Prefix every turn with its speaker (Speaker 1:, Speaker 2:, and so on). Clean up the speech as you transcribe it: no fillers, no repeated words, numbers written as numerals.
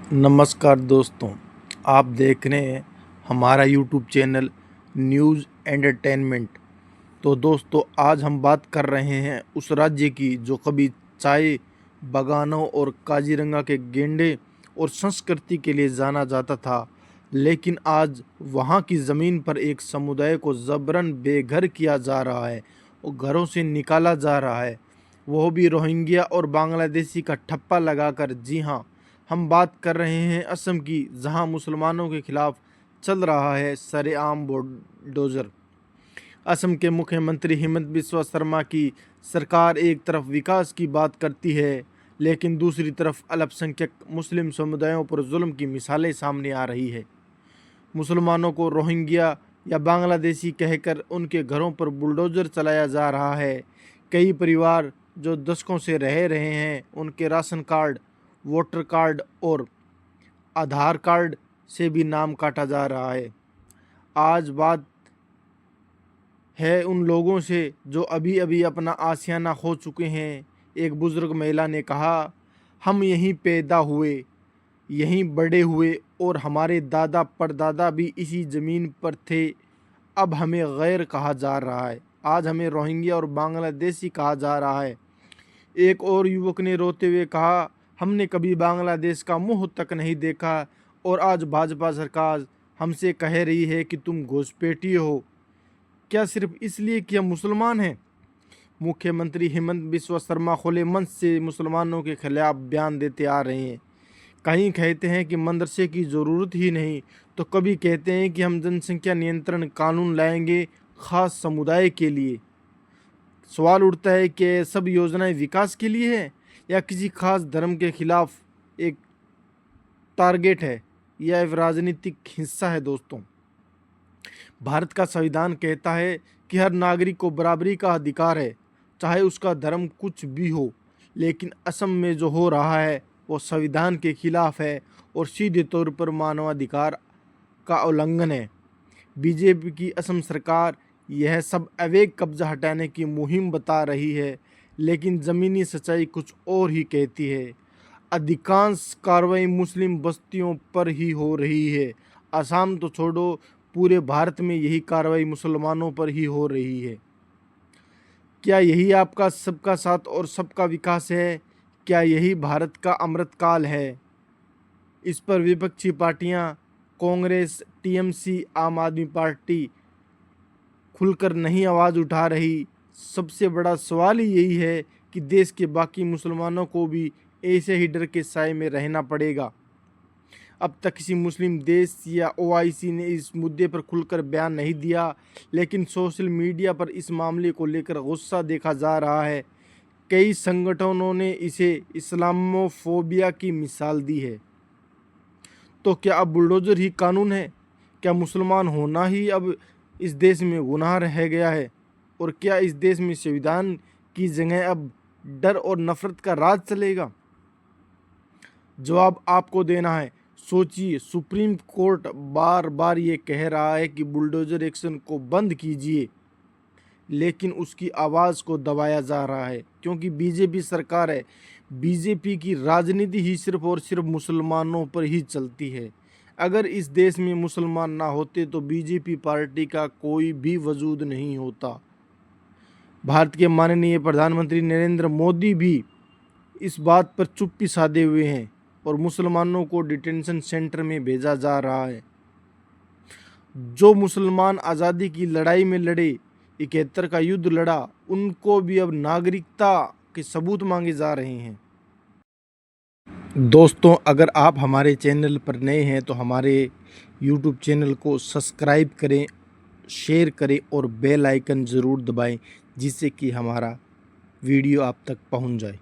Speaker 1: नमस्कार दोस्तों, आप देख रहे हैं हमारा यूट्यूब चैनल न्यूज़ एंटरटेनमेंट। तो दोस्तों, आज हम बात कर रहे हैं उस राज्य की जो कभी चाय बागानों और काजीरंगा के गेंडे और संस्कृति के लिए जाना जाता था, लेकिन आज वहां की ज़मीन पर एक समुदाय को ज़बरन बेघर किया जा रहा है और घरों से निकाला जा रहा है, वो भी रोहिंग्या और बांग्लादेशी का ठप्पा लगाकर। जी हाँ, हम बात कर रहे हैं असम की, जहां मुसलमानों के खिलाफ चल रहा है सरेआम बुलडोज़र। असम के मुख्यमंत्री हिमंत बिस्वा शर्मा की सरकार एक तरफ विकास की बात करती है, लेकिन दूसरी तरफ अल्पसंख्यक मुस्लिम समुदायों पर जुल्म की मिसालें सामने आ रही है। मुसलमानों को रोहिंग्या या बांग्लादेशी कहकर उनके घरों पर बुलडोज़र चलाया जा रहा है। कई परिवार जो दशकों से रह रहे हैं, उनके राशन कार्ड, वोटर कार्ड और आधार कार्ड से भी नाम काटा जा रहा है। आज बात है उन लोगों से जो अभी अभी अपना आशियाना खो चुके हैं। एक बुज़ुर्ग महिला ने कहा, हम यहीं पैदा हुए, यहीं बड़े हुए और हमारे दादा परदादा भी इसी ज़मीन पर थे। अब हमें गैर कहा जा रहा है, आज हमें रोहिंग्या और बांग्लादेशी कहा जा रहा है। एक और युवक ने रोते हुए कहा, हमने कभी बांग्लादेश का मुंह तक नहीं देखा और आज भाजपा सरकार हमसे कह रही है कि तुम घुसपैठी हो, क्या सिर्फ इसलिए कि हम मुसलमान हैं। मुख्यमंत्री हिमंत बिस्वा शर्मा खुले मन से मुसलमानों के खिलाफ बयान देते आ रहे हैं। कहीं कहते हैं कि मदरसे की ज़रूरत ही नहीं, तो कभी कहते हैं कि हम जनसंख्या नियंत्रण कानून लाएंगे ख़ास समुदाय के लिए। सवाल उठता है कि ये सब योजनाएं विकास के लिए है या किसी खास धर्म के खिलाफ एक टारगेट है या एक राजनीतिक हिस्सा है। दोस्तों, भारत का संविधान कहता है कि हर नागरिक को बराबरी का अधिकार है, चाहे उसका धर्म कुछ भी हो। लेकिन असम में जो हो रहा है वो संविधान के खिलाफ है और सीधे तौर पर मानवाधिकार का उल्लंघन है। बीजेपी की असम सरकार यह सब अवैध कब्जा हटाने की मुहिम बता रही है, लेकिन ज़मीनी सच्चाई कुछ और ही कहती है। अधिकांश कार्रवाई मुस्लिम बस्तियों पर ही हो रही है। असम तो छोड़ो, पूरे भारत में यही कार्रवाई मुसलमानों पर ही हो रही है। क्या यही आपका सबका साथ और सबका विकास है? क्या यही भारत का अमृतकाल है? इस पर विपक्षी पार्टियां कांग्रेस, टीएमसी, आम आदमी पार्टी खुलकर नहीं आवाज़ उठा रही। सबसे बड़ा सवाल ही यही है कि देश के बाकी मुसलमानों को भी ऐसे ही डर के साए में रहना पड़ेगा। अब तक किसी मुस्लिम देश या ओआईसी ने इस मुद्दे पर खुलकर बयान नहीं दिया, लेकिन सोशल मीडिया पर इस मामले को लेकर गुस्सा देखा जा रहा है। कई संगठनों ने इसे इस्लामोफोबिया की मिसाल दी है। तो क्या अब बुलडोज़र ही कानून है? क्या मुसलमान होना ही अब इस देश में गुनाह रह गया है? और क्या इस देश में संविधान की जगह अब डर और नफरत का राज चलेगा? जवाब आपको देना है। सोचिए, सुप्रीम कोर्ट बार बार ये कह रहा है कि बुलडोज़र एक्शन को बंद कीजिए, लेकिन उसकी आवाज़ को दबाया जा रहा है क्योंकि बीजेपी सरकार है। बीजेपी की राजनीति ही सिर्फ और सिर्फ मुसलमानों पर ही चलती है। अगर इस देश में मुसलमान ना होते तो बीजेपी पार्टी का कोई भी वजूद नहीं होता। भारत के माननीय प्रधानमंत्री नरेंद्र मोदी भी इस बात पर चुप्पी साधे हुए हैं और मुसलमानों को डिटेंशन सेंटर में भेजा जा रहा है। जो मुसलमान आज़ादी की लड़ाई में लड़े, 71 का युद्ध लड़ा, उनको भी अब नागरिकता के सबूत मांगे जा रहे हैं। दोस्तों, अगर आप हमारे चैनल पर नए हैं तो हमारे यूट्यूब चैनल को सब्सक्राइब करें, शेयर करें और बेल आइकन ज़रूर दबाएं, जिससे कि हमारा वीडियो आप तक पहुंच जाए।